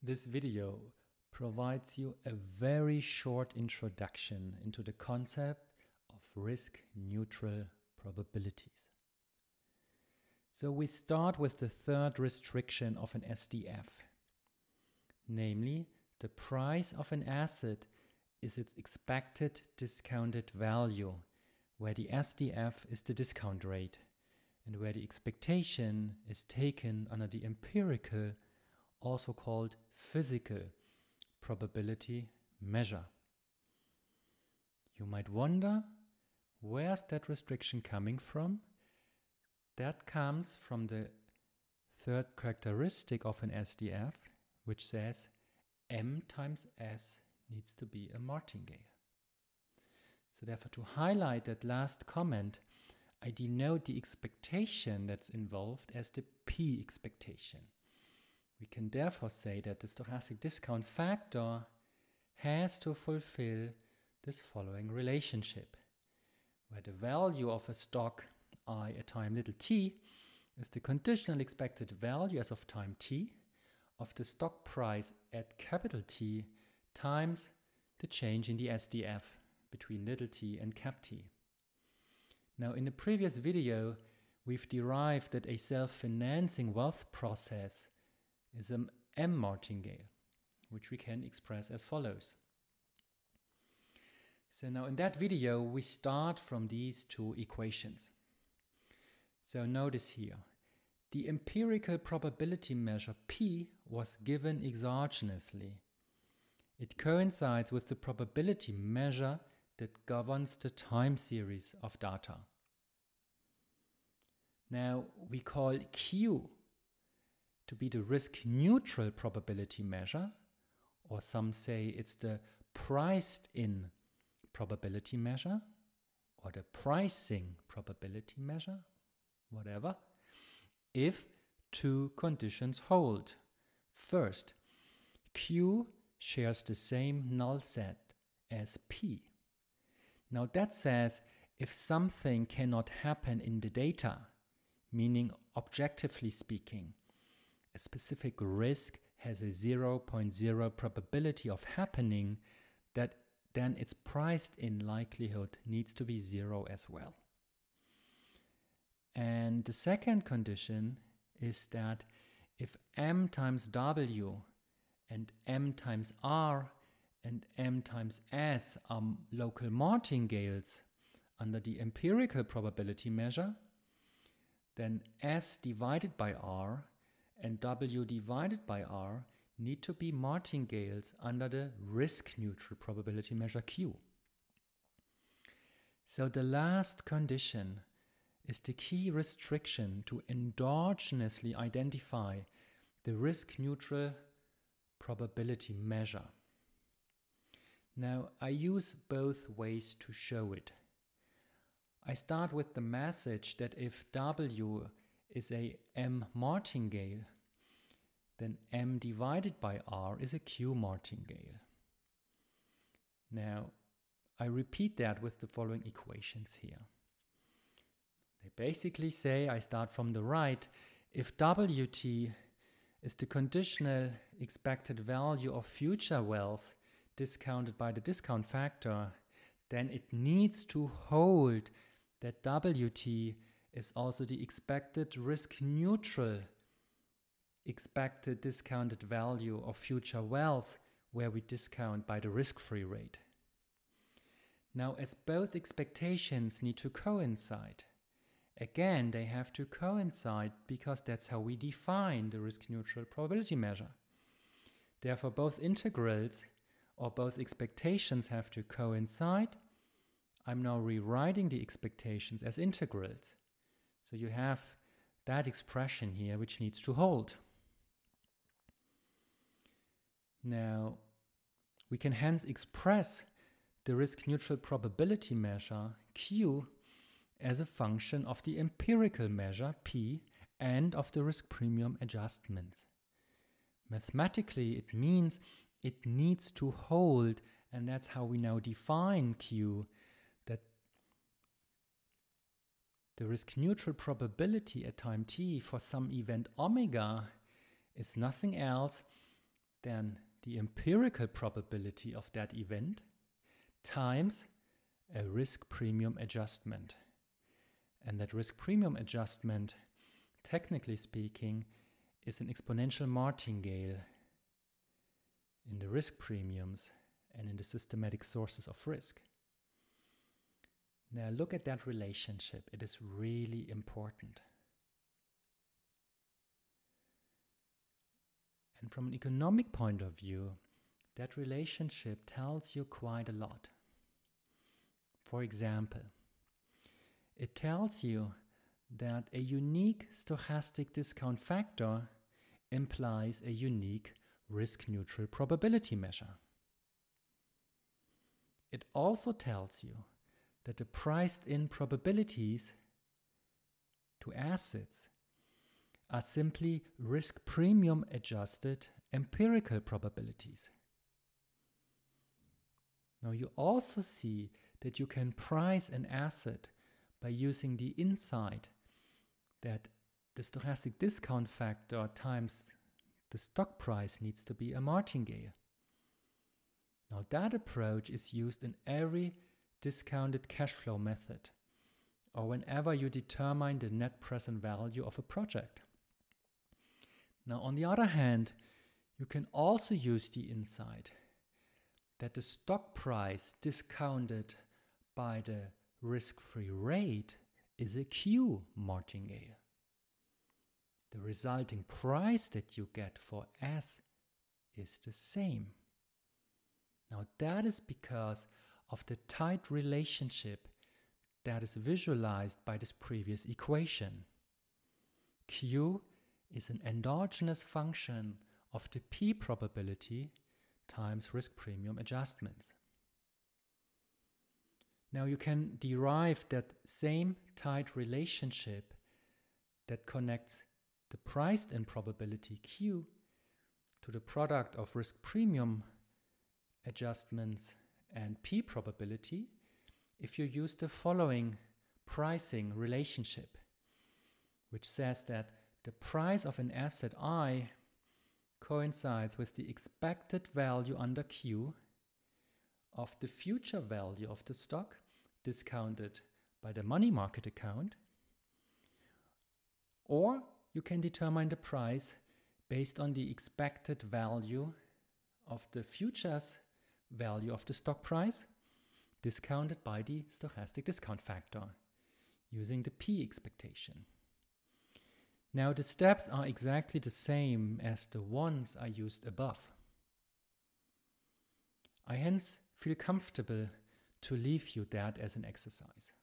This video provides you a very short introduction into the concept of risk-neutral probabilities. So we start with the third restriction of an SDF, namely the price of an asset is its expected discounted value, where the SDF is the discount rate and where the expectation is taken under the empirical, also called physical, probability measure. You might wonder, where's that restriction coming from? That comes from the third characteristic of an SDF, which says M times S needs to be a martingale. So therefore, to highlight that last comment, I denote the expectation that's involved as the P expectation. We can therefore say that the stochastic discount factor has to fulfill this following relationship, where the value of a stock I at time little t is the conditional expected value as of time t of the stock price at capital T times the change in the SDF between little t and cap t. Now, in the previous video, we've derived that a self-financing wealth process is an M martingale, which we can express as follows. So now in that video, we start from these two equations. So notice here, the empirical probability measure P was given exogenously. It coincides with the probability measure that governs the time series of data. Now we call Q to be the risk-neutral probability measure, or some say it's the priced-in probability measure, or the pricing probability measure, whatever, if two conditions hold. First, Q shares the same null set as P. Now that says if something cannot happen in the data, meaning objectively speaking, a specific risk has a 0.0 probability of happening, that then its priced-in likelihood needs to be 0 as well. And the second condition is that if M times W and M times R and M times S are local martingales under the empirical probability measure, then S divided by R and W divided by R need to be martingales under the risk-neutral probability measure Q. So the last condition is the key restriction to endogenously identify the risk-neutral probability measure. Now, I use both ways to show it. I start with the message that if W is a M martingale, then M divided by R is a Q martingale. Now, I repeat that with the following equations here. They basically say, I start from the right, if WT is the conditional expected value of future wealth discounted by the discount factor, then it needs to hold that WT is also the expected risk-neutral expected discounted value of future wealth, where we discount by the risk-free rate. Now, as both expectations need to coincide, again, they have to coincide because that's how we define the risk-neutral probability measure. Therefore, both integrals or both expectations have to coincide. I'm now rewriting the expectations as integrals. So you have that expression here which needs to hold. Now, we can hence express the risk-neutral probability measure Q as a function of the empirical measure P and of the risk premium adjustment. Mathematically, it means it needs to hold, and that's how we now define Q, that the risk-neutral probability at time t for some event omega is nothing else then the empirical probability of that event times a risk premium adjustment. And that risk premium adjustment, technically speaking, is an exponential martingale in the risk premiums and in the systematic sources of risk. Now look at that relationship. It is really important. And from an economic point of view, that relationship tells you quite a lot. For example, it tells you that a unique stochastic discount factor implies a unique risk-neutral probability measure. It also tells you that the priced-in probabilities to assets are simply risk premium adjusted empirical probabilities. Now you also see that you can price an asset by using the insight that the stochastic discount factor times the stock price needs to be a martingale. Now that approach is used in every discounted cash flow method or whenever you determine the net present value of a project. Now on the other hand, you can also use the insight that the stock price discounted by the risk-free rate is a Q martingale. The resulting price that you get for S is the same. Now that is because of the tight relationship that is visualized by this previous equation. Q is an endogenous function of the P probability times risk premium adjustments. Now you can derive that same tight relationship that connects the priced-in probability Q to the product of risk premium adjustments and P probability if you use the following pricing relationship, which says that the price of an asset I coincides with the expected value under Q of the future value of the stock discounted by the money market account, or you can determine the price based on the expected value of the future's value of the stock price discounted by the stochastic discount factor using the P expectation. Now the steps are exactly the same as the ones I used above. I hence feel comfortable to leave you that as an exercise.